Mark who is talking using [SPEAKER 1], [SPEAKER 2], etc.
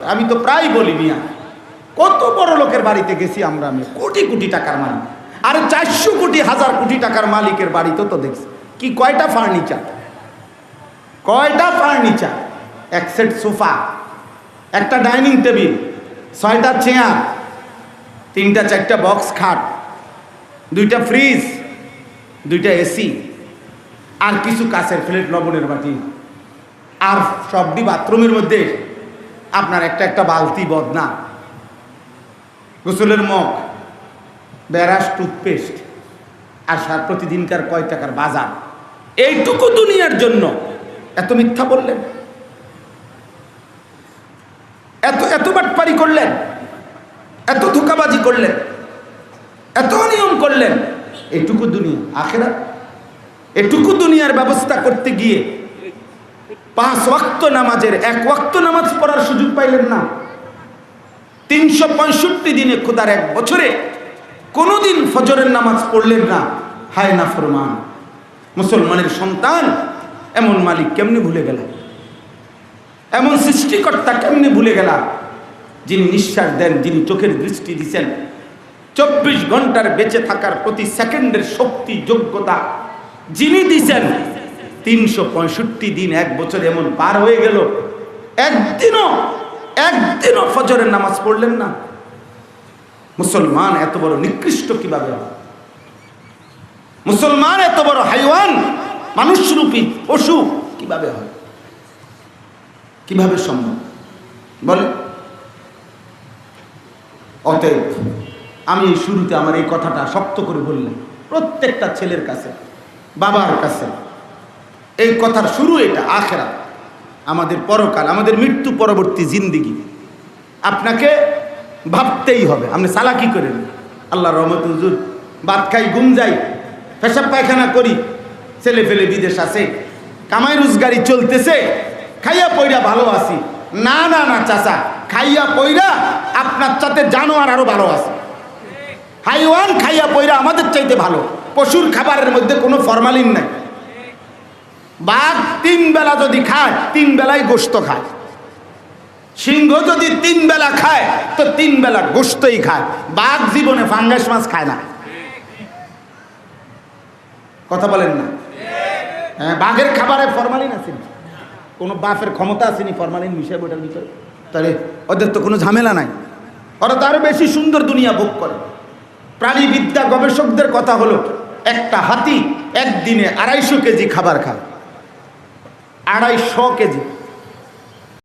[SPEAKER 1] আমি তো প্রায় বলি মিয়া, কত বড় লোকের বাড়িতে গেছি আমরা, আমি কোটি কোটি টাকার মালিক, আরে 400 কোটি 1000 কোটি টাকার মালিকের বাড়িতে তো দেখছি কি কয়টা ফার্নিচার, এক সেট সোফা, একটা ডাইনিং টেবিল, 6টা চেয়ার, 3টা 4টা বক্স খাট, 2টা ফ্রিজ, 2টা এসি, আর কিছু কাঁচের প্লেট, লবণের বাটি, আর সবটি বাথরুমের মধ্যে আপনার একটা বালতি বদনা, গোসলের মগ, ব্রাশ, টুথপেস্ট, আর সার প্রতিদিনকার কয় টাকার বাজার। এইটুকু দুনিয়ার জন্য এত মিথ্যা বললেন, এত বাটপারি করলেন, এত ধোঁকাবাজি করলেন, এত নিয়ম করলেন। এটুকু দুনিয়া, আখিরাত, এটুকু দুনিয়ার ব্যবস্থা করতে গিয়ে 5 ওয়াক্ত নামাজের 1 ওয়াক্ত নামাজ পড়ার সুযোগ পাইলেন না। 365 দিনে, খোদার 1 বছরে কোনোদিন ফজরের নামাজ পড়লেন না। হায় না ফরমান মুসলমানের সন্তান, এমন মালিক কেমনে ভুলে গেল, এমন সৃষ্টিকর্তা কেমনে ভুলে গেল, যিনি নিঃশ্বাস দেন, যিনি চোখের দৃষ্টি দিচ্ছেন, 24 ঘন্টার বেঁচে থাকার প্রতি সেকেন্ডের শক্তি যোগ্যতা যিনি দিচ্ছেন। 365 দিন 1 বছর এমন পার হয়ে গেল, একদিনও ফজরের নামাজ পড়লেন না। মুসলমান এত বড় নিকৃষ্ট কিভাবে হয়? মুসলমান এত বড় হাইওয়ান, মানুষরূপী পশু কিভাবে হয়? কিভাবে সম্ভব বলে? অতএব আমি শুরুতে আমার এই কথাটা শক্ত করে বললাম, প্রত্যেকটা ছেলের কাছে, বাবার কাছে এই কথার শুরু এটা। আখিরাত, আমাদের পরকাল, আমাদের মৃত্যু পরবর্তী জিন্দেগি আপনাকে ভাবতেই হবে। আপনি চালাকি করেন, আল্লাহর রহমতে হুজুর ভাত খাই, ঘুম যাই, পেশাব পায়খানা করি, ছেলে ফেলে বিদেশ আছে, কামাই রোজগারি চলতেছে, খাইয়া পয়রা ভালো আছি। না না না চাচা, খাইয়া পয়রা আপনার চাতে জানোয়ার আরো ভালো আছে। হাইওয়ান খাইয়া পয়রা আমাদের চাইতে ভালো। পশুর খাবারের মধ্যে কোনো ফরমালিন নাই। বাঘ 3 বেলা যদি খায়, 3 বেলায় গোশত খায়। সিংহ যদি 3 বেলা খায়, তো 3 বেলা গোশতই খায়। বাঘ জীবনে ফাঙ্গাস মাছ খায় না। কথা বলেন না? হ্যাঁ, বাঘের খাবারে ফরমালিন আছে? কোনো বাপের ক্ষমতা আসেনি ফরমালিন মিশাই ওটার ভিতরে? তাহলে ওদের তো কোনো ঝামেলা নাই, ওরা তো আরো বেশি সুন্দর দুনিয়া ভোগ করে। প্রাণীবিদ্যা গবেষকদের কথা হলো, একটা হাতি একদিনে 250 কেজি খাবার খায়। 250 কেজি।